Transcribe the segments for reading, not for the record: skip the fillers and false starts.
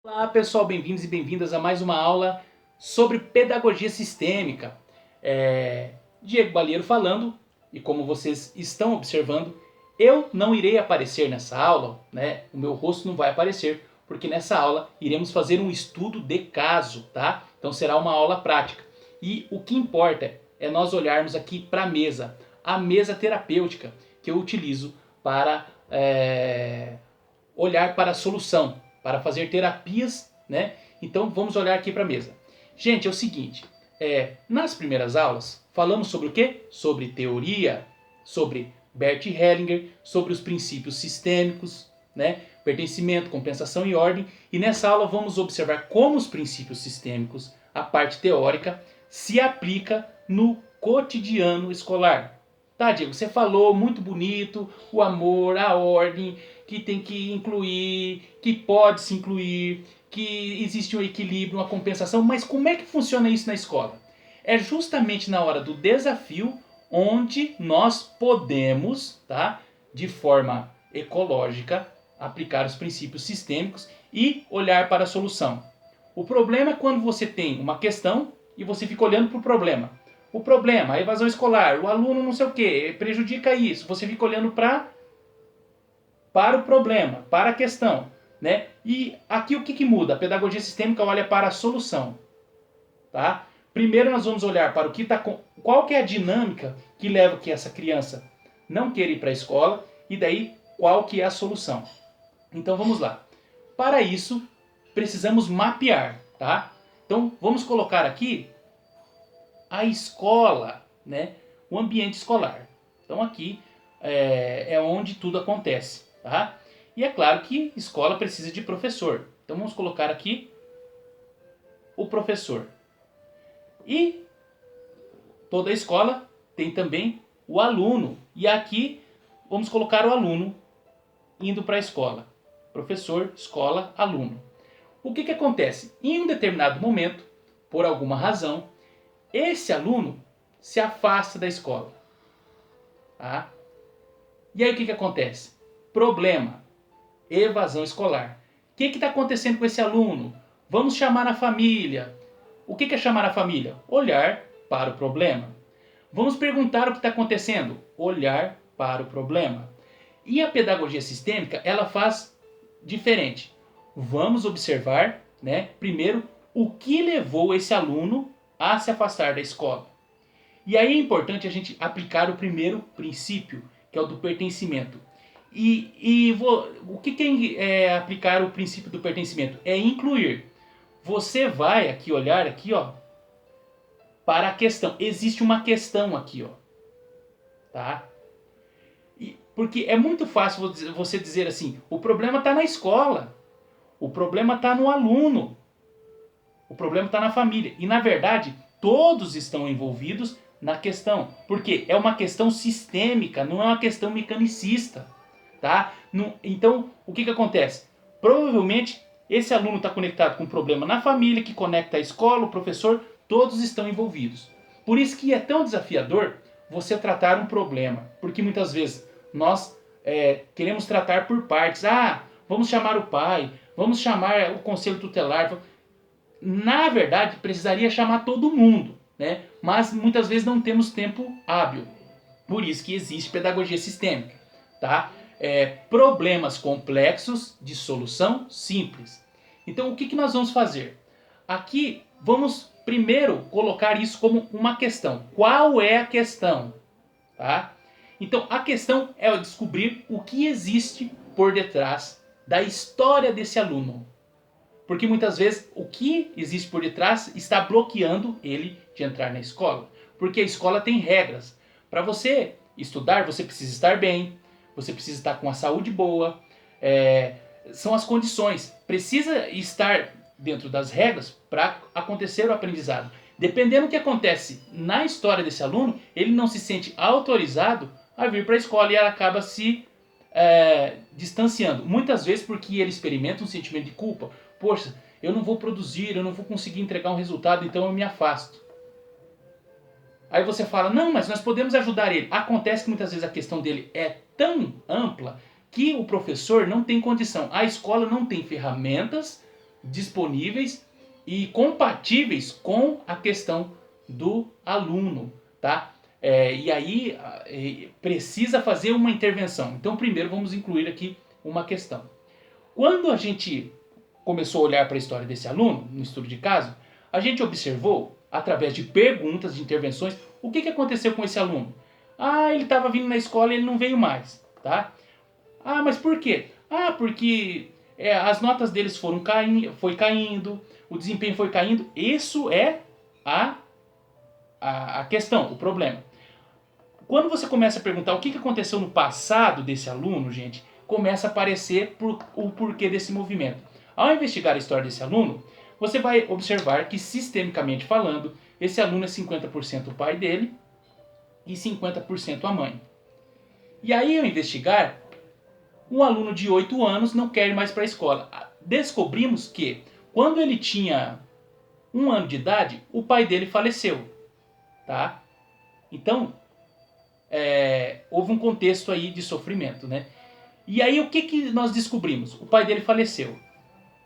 Olá pessoal, bem-vindos e bem-vindas a mais uma aula sobre pedagogia sistêmica. Diego Balheiro falando, e como vocês estão observando, eu não irei aparecer nessa aula, né? O meu rosto não vai aparecer, porque nessa aula iremos fazer um estudo de caso, tá? Então será uma aula prática. E o que importa é nós olharmos aqui para a mesa terapêutica que eu utilizo para olhar para a solução, para fazer terapias, né? Então vamos olhar aqui para a mesa. Gente, é o seguinte, nas primeiras aulas falamos sobre o quê? Sobre teoria, sobre Bert Hellinger, sobre os princípios sistêmicos, né? Pertencimento, compensação e ordem. E nessa aula vamos observar como os princípios sistêmicos, a parte teórica, se aplica no cotidiano escolar. Tá, Diego, você falou muito bonito, o amor, a ordem, que tem que incluir, que pode se incluir, que existe um equilíbrio, uma compensação, mas como é que funciona isso na escola? É justamente na hora do desafio onde nós podemos, tá, de forma ecológica, aplicar os princípios sistêmicos e olhar para a solução. O problema é quando você tem uma questão e você fica olhando para o problema. O problema, a evasão escolar, o aluno não sei o que, prejudica isso. Você fica olhando para o problema, para a questão, né? E aqui o que muda? A pedagogia sistêmica olha para a solução, tá? Primeiro nós vamos olhar para o que qual que é a dinâmica que leva que essa criança não queira ir para a escola e daí qual que é a solução. Então vamos lá. Para isso precisamos mapear, tá? Então vamos colocar aqui a escola, né? O ambiente escolar. Então aqui é onde tudo acontece, tá? E é claro que escola precisa de professor. Então vamos colocar aqui o professor. E toda escola tem também o aluno. E aqui vamos colocar o aluno indo para a escola. Professor, escola, aluno. O que acontece? Em um determinado momento, por alguma razão, esse aluno se afasta da escola. Tá? E aí o que acontece? Problema. Evasão escolar. O que está acontecendo com esse aluno? Vamos chamar a família. O que é chamar a família? Olhar para o problema. Vamos perguntar o que está acontecendo? Olhar para o problema. E a pedagogia sistêmica, ela faz diferente. Vamos observar, né, primeiro, o que levou esse aluno a se afastar da escola. E aí é importante a gente aplicar o primeiro princípio, que é o do pertencimento. O que é aplicar o princípio do pertencimento? É incluir. Você vai aqui olhar aqui, ó, para a questão. Existe uma questão aqui, ó, tá? Porque é muito fácil você dizer assim: o problema está na escola, o problema está no aluno, o problema está na família. E na verdade todos estão envolvidos na questão, porque é uma questão sistêmica, não é uma questão mecanicista, tá? Então o que acontece? Provavelmente esse aluno está conectado com um problema na família, que conecta a escola, o professor, todos estão envolvidos. Por isso que é tão desafiador você tratar um problema, porque muitas vezes nós queremos tratar por partes. Vamos chamar o pai, vamos chamar o conselho tutelar. Na verdade, precisaria chamar todo mundo, né? Mas muitas vezes não temos tempo hábil. Por isso que existe pedagogia sistêmica, tá? Problemas complexos de solução simples. Então o que nós vamos fazer? Aqui vamos primeiro colocar isso como uma questão. Qual é a questão? Tá? Então a questão é descobrir o que existe por detrás da história desse aluno. Porque muitas vezes o que existe por detrás está bloqueando ele de entrar na escola. Porque a escola tem regras. Para você estudar, você precisa estar bem, você precisa estar com a saúde boa, são as condições. Precisa estar dentro das regras para acontecer o aprendizado. Dependendo do que acontece na história desse aluno, ele não se sente autorizado a vir para a escola e ela acaba se distanciando. Muitas vezes porque ele experimenta um sentimento de culpa. Poxa, eu não vou produzir, eu não vou conseguir entregar um resultado, então eu me afasto. Aí você fala, não, mas nós podemos ajudar ele. Acontece que muitas vezes a questão dele é tão ampla que o professor não tem condição. A escola não tem ferramentas disponíveis e compatíveis com a questão do aluno, tá? E aí precisa fazer uma intervenção. Então, primeiro vamos incluir aqui uma questão. Quando a gente começou a olhar para a história desse aluno, no estudo de caso, a gente observou, através de perguntas, de intervenções, o que aconteceu com esse aluno. Ah, ele estava vindo na escola e ele não veio mais, tá? Ah, mas por quê? Ah, porque as notas deles foi caindo, o desempenho foi caindo. Isso é a questão, o problema. Quando você começa a perguntar o que aconteceu no passado desse aluno, gente, começa a aparecer o porquê desse movimento. Ao investigar a história desse aluno, você vai observar que, sistemicamente falando, esse aluno é 50% o pai dele e 50% a mãe. E aí, ao investigar, um aluno de 8 anos não quer ir mais para a escola. Descobrimos que, quando ele tinha 1 ano de idade, o pai dele faleceu. Tá? Então, houve um contexto aí de sofrimento, né? E aí, o que nós descobrimos? O pai dele faleceu.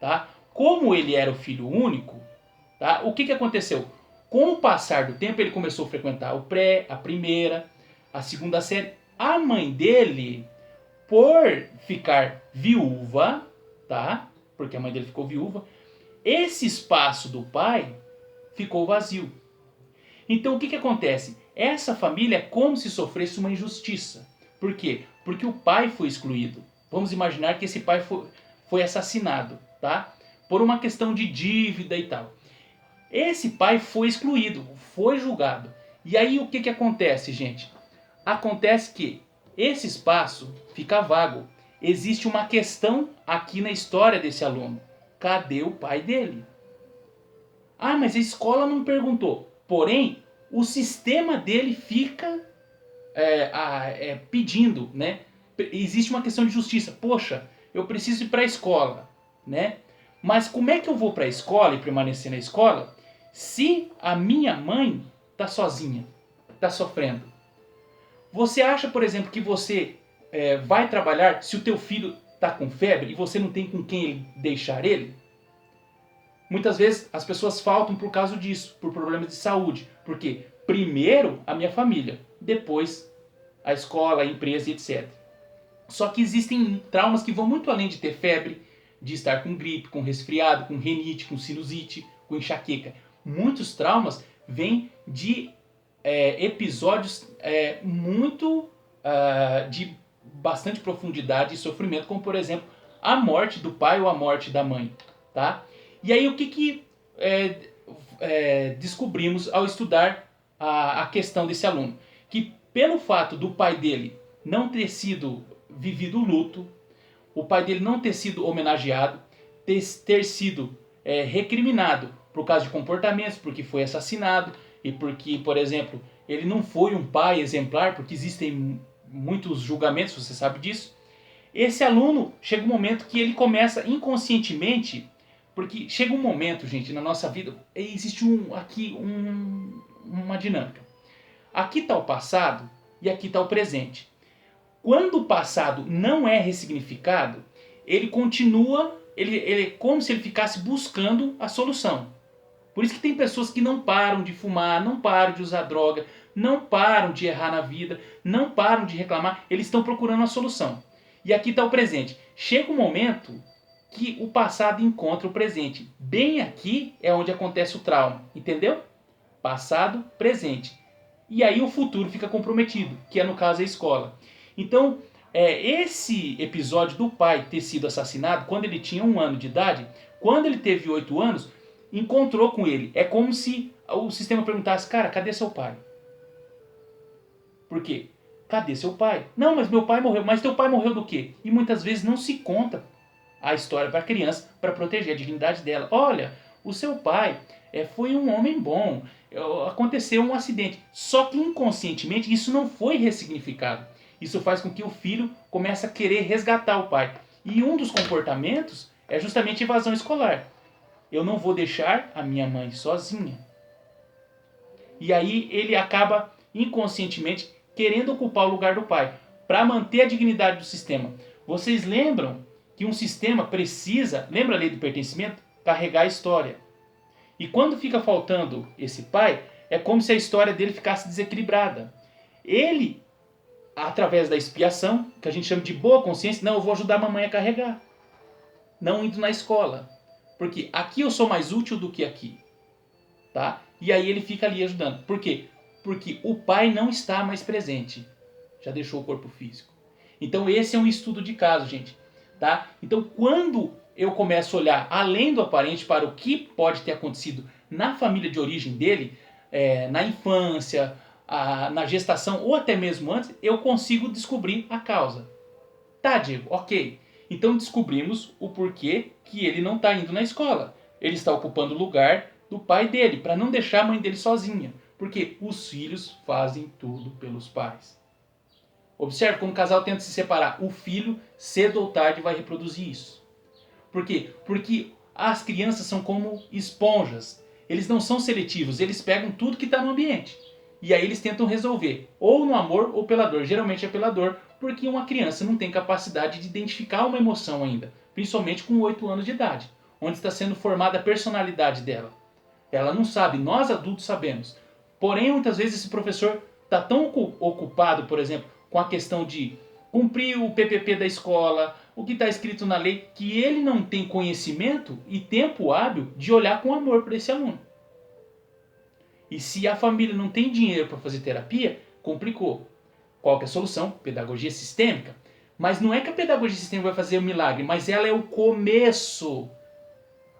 Tá? Como ele era o filho único, tá? O que aconteceu? Com o passar do tempo, ele começou a frequentar o pré, a primeira, a segunda série. A mãe dele, por ficar viúva, tá? Porque a mãe dele ficou viúva, esse espaço do pai ficou vazio. Então o que acontece? Essa família é como se sofresse uma injustiça. Por quê? Porque o pai foi excluído. Vamos imaginar que esse pai foi assassinado, tá? Por uma questão de dívida e tal. Esse pai foi excluído, foi julgado. E aí o que acontece, gente? Acontece que esse espaço fica vago. Existe uma questão aqui na história desse aluno. Cadê o pai dele? Ah, mas a escola não perguntou. Porém, o sistema dele fica pedindo, né? Existe uma questão de justiça. Poxa, eu preciso ir para a escola, né? Mas como é que eu vou para a escola e permanecer na escola se a minha mãe está sozinha, está sofrendo? Você acha, por exemplo, que você vai trabalhar se o teu filho está com febre e você não tem com quem deixar ele? Muitas vezes as pessoas faltam por causa disso, por problemas de saúde. Porque primeiro a minha família, depois a escola, a empresa e etc. Só que existem traumas que vão muito além de ter febre, de estar com gripe, com resfriado, com rinite, com sinusite, com enxaqueca. Muitos traumas vêm de episódios muito de bastante profundidade e sofrimento, como por exemplo a morte do pai ou a morte da mãe, tá? E aí o que descobrimos ao estudar a questão desse aluno? Que pelo fato do pai dele não ter sido vivido o luto, o pai dele não ter sido homenageado, ter sido recriminado por causa de comportamentos, porque foi assassinado e porque, por exemplo, ele não foi um pai exemplar, porque existem muitos julgamentos, você sabe disso. Esse aluno, chega um momento que ele começa inconscientemente, porque chega um momento, gente, na nossa vida, existe uma dinâmica. Aqui está o passado e aqui está o presente. Quando o passado não é ressignificado, ele continua, ele é como se ele ficasse buscando a solução. Por isso que tem pessoas que não param de fumar, não param de usar droga, não param de errar na vida, não param de reclamar, eles estão procurando a solução. E aqui está o presente. Chega um momento que o passado encontra o presente. Bem aqui é onde acontece o trauma, entendeu? Passado, presente. E aí o futuro fica comprometido, que é no caso a escola. Então, esse episódio do pai ter sido assassinado quando ele tinha 1 ano de idade, quando ele teve 8 anos, encontrou com ele. É como se o sistema perguntasse, cara, cadê seu pai? Por quê? Cadê seu pai? Não, mas meu pai morreu. Mas teu pai morreu do quê? E muitas vezes não se conta a história para a criança para proteger a dignidade dela. Olha, o seu pai foi um homem bom, aconteceu um acidente. Só que inconscientemente isso não foi ressignificado. Isso faz com que o filho comece a querer resgatar o pai. E um dos comportamentos é justamente evasão escolar. Eu não vou deixar a minha mãe sozinha. E aí ele acaba inconscientemente querendo ocupar o lugar do pai, para manter a dignidade do sistema. Vocês lembram que um sistema precisa, lembra a lei do pertencimento? carregar a história. E quando fica faltando esse pai, é como se a história dele ficasse desequilibrada. Ele, através da expiação, que a gente chama de boa consciência, não, eu vou ajudar a mamãe a carregar. Não indo na escola. Porque aqui eu sou mais útil do que aqui. Tá? E aí ele fica ali ajudando. Por quê? Porque o pai não está mais presente. Já deixou o corpo físico. Então esse é um estudo de caso, gente. Tá? Então quando eu começo a olhar além do aparente para o que pode ter acontecido na família de origem dele, na infância, na gestação ou até mesmo antes, eu consigo descobrir a causa. Tá, Diego, ok. Então descobrimos o porquê que ele não está indo na escola. Ele está ocupando o lugar do pai dele, para não deixar a mãe dele sozinha. Porque os filhos fazem tudo pelos pais. Observe como o casal tenta se separar. O filho, cedo ou tarde, vai reproduzir isso. Por quê? Porque as crianças são como esponjas. Eles não são seletivos, eles pegam tudo que está no ambiente. E aí eles tentam resolver, ou no amor ou pela dor. Geralmente é pela dor, porque uma criança não tem capacidade de identificar uma emoção ainda. Principalmente com 8 anos de idade, onde está sendo formada a personalidade dela. Ela não sabe, nós adultos sabemos. Porém, muitas vezes esse professor está tão ocupado, por exemplo, com a questão de cumprir o PPP da escola, o que está escrito na lei, que ele não tem conhecimento e tempo hábil de olhar com amor para esse aluno. E se a família não tem dinheiro para fazer terapia, complicou. Qual que é a solução? Pedagogia sistêmica. Mas não é que a pedagogia sistêmica vai fazer um milagre, mas ela é o começo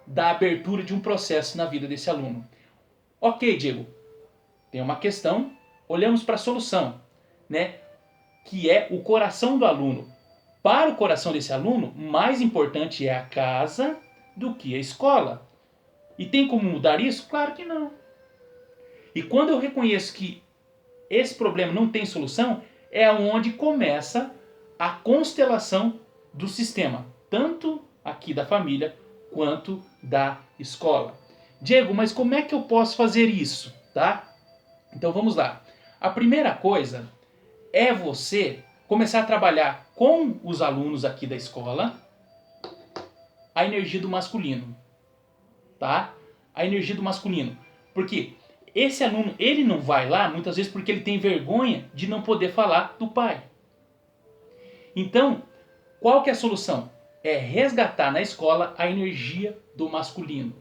da abertura de um processo na vida desse aluno. Ok, Diego, tem uma questão, olhamos para a solução, né? Que é o coração do aluno. Para o coração desse aluno, mais importante é a casa do que a escola. E tem como mudar isso? Claro que não. E quando eu reconheço que esse problema não tem solução, é onde começa a constelação do sistema, tanto aqui da família quanto da escola. Diego, mas como é que eu posso fazer isso, tá? Então vamos lá. A primeira coisa é você começar a trabalhar com os alunos aqui da escola a energia do masculino, tá? A energia do masculino. Porque esse aluno, ele não vai lá muitas vezes porque ele tem vergonha de não poder falar do pai. Então, qual que é a solução? É resgatar na escola a energia do masculino.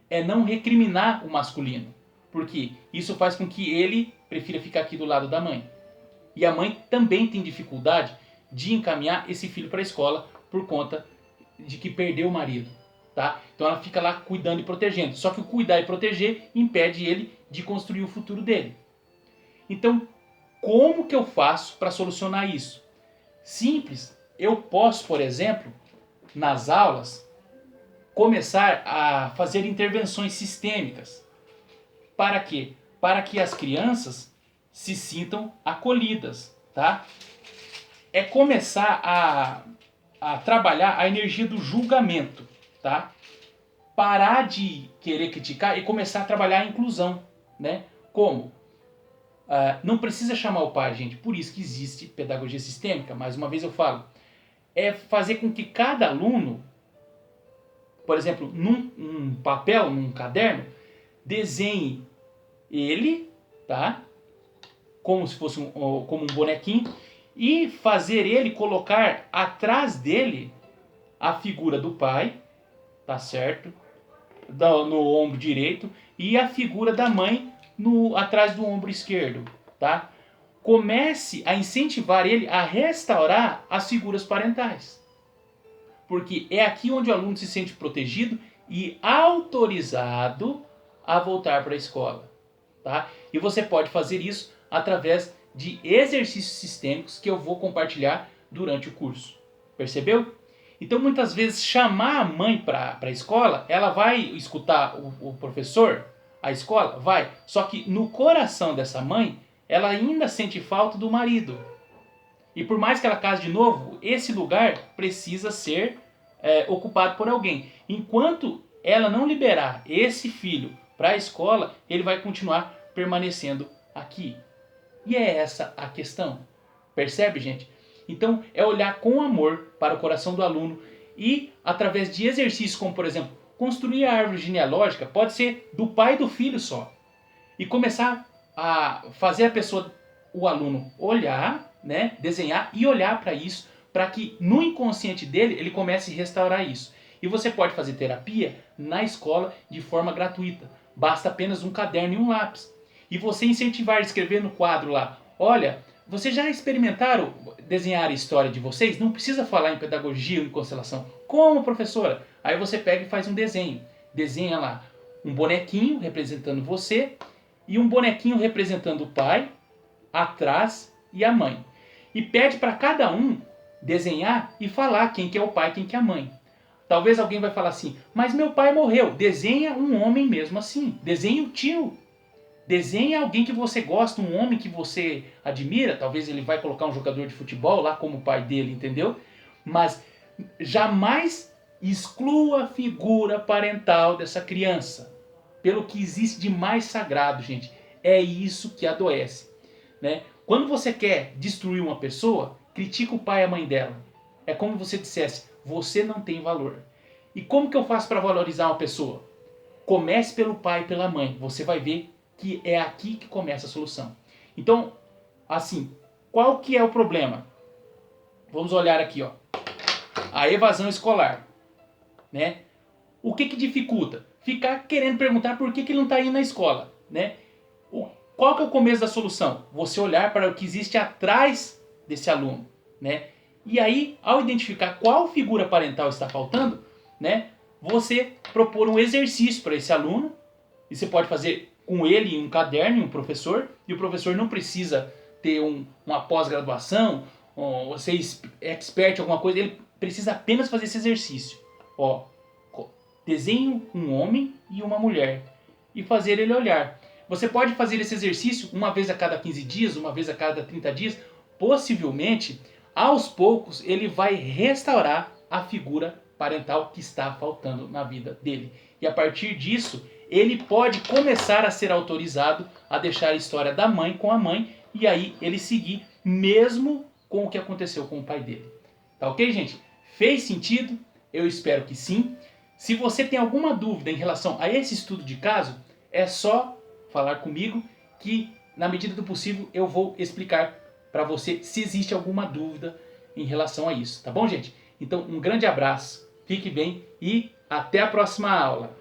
É não recriminar o masculino. Porque isso faz com que ele prefira ficar aqui do lado da mãe. E a mãe também tem dificuldade de encaminhar esse filho para a escola por conta de que perdeu o marido. Tá? Então ela fica lá cuidando e protegendo. Só que o cuidar e proteger impede ele de construir o futuro dele. Então, como que eu faço para solucionar isso? Simples. Eu posso, por exemplo, nas aulas, começar a fazer intervenções sistêmicas. Para quê? Para que as crianças se sintam acolhidas, tá? É começar a trabalhar a energia do julgamento, tá? Parar de querer criticar e começar a trabalhar a inclusão, né? Como? Não precisa chamar o pai, gente, por isso que existe pedagogia sistêmica, mais uma vez eu falo. É fazer com que cada aluno, por exemplo, num papel, num caderno, desenhe ele, tá? Como se fosse como um bonequinho, e fazer ele colocar atrás dele a figura do pai, tá certo? No ombro direito, e a figura da mãe atrás do ombro esquerdo, tá? Comece a incentivar ele a restaurar as figuras parentais. Porque é aqui onde o aluno se sente protegido e autorizado a voltar para a escola, tá? E você pode fazer isso através de exercícios sistêmicos que eu vou compartilhar durante o curso. Percebeu? Então, muitas vezes, chamar a mãe para a escola, ela vai escutar o professor, a escola? Vai. Só que no coração dessa mãe, ela ainda sente falta do marido. E por mais que ela case de novo, esse lugar precisa ser ocupado por alguém. Enquanto ela não liberar esse filho para a escola, ele vai continuar permanecendo aqui. E é essa a questão. Percebe, gente? Então, é olhar com amor para o coração do aluno e, através de exercícios como, por exemplo, construir a árvore genealógica pode ser do pai e do filho só. E começar a fazer a pessoa, o aluno, olhar, né, desenhar e olhar para isso, para que no inconsciente dele ele comece a restaurar isso. E você pode fazer terapia na escola de forma gratuita. Basta apenas um caderno e um lápis. E você incentivar a escrever no quadro lá, olha, vocês já experimentaram desenhar a história de vocês? Não precisa falar em pedagogia ou em constelação. Como, professora? Aí você pega e faz um desenho. Desenha lá um bonequinho representando você e um bonequinho representando o pai, atrás e a mãe. E pede para cada um desenhar e falar quem que é o pai e quem que é a mãe. Talvez alguém vai falar assim, mas meu pai morreu. Desenha um homem mesmo assim. Desenha o tio. Desenha alguém que você gosta, um homem que você admira. Talvez ele vai colocar um jogador de futebol lá como o pai dele, entendeu? Mas jamais exclua a figura parental dessa criança. Pelo que existe de mais sagrado, gente. É isso que adoece, né? Quando você quer destruir uma pessoa, critica o pai e a mãe dela. É como você dissesse, você não tem valor. E como que eu faço para valorizar uma pessoa? Comece pelo pai e pela mãe. Você vai ver que é aqui que começa a solução. Então, assim, qual que é o problema? Vamos olhar aqui, ó. A evasão escolar, né? O que dificulta? Ficar querendo perguntar por que ele não está indo na escola, né? Qual que é o começo da solução? Você olhar para o que existe atrás desse aluno, né? E aí, ao identificar qual figura parental está faltando, né? Você propor um exercício para esse aluno, e você pode fazer com ele em um caderno, em um professor, e o professor não precisa ter uma pós-graduação, ou ser expert em alguma coisa, ele precisa apenas fazer esse exercício. Ó, desenhe um homem e uma mulher, e fazer ele olhar. Você pode fazer esse exercício uma vez a cada 15 dias, uma vez a cada 30 dias. Possivelmente, aos poucos, ele vai restaurar a figura parental que está faltando na vida dele. E a partir disso, ele pode começar a ser autorizado a deixar a história da mãe com a mãe e aí ele seguir mesmo com o que aconteceu com o pai dele. Tá ok, gente? Fez sentido? Eu espero que sim. Se você tem alguma dúvida em relação a esse estudo de caso, é só falar comigo que, na medida do possível, eu vou explicar para você se existe alguma dúvida em relação a isso. Tá bom, gente? Então, um grande abraço, fique bem e até a próxima aula.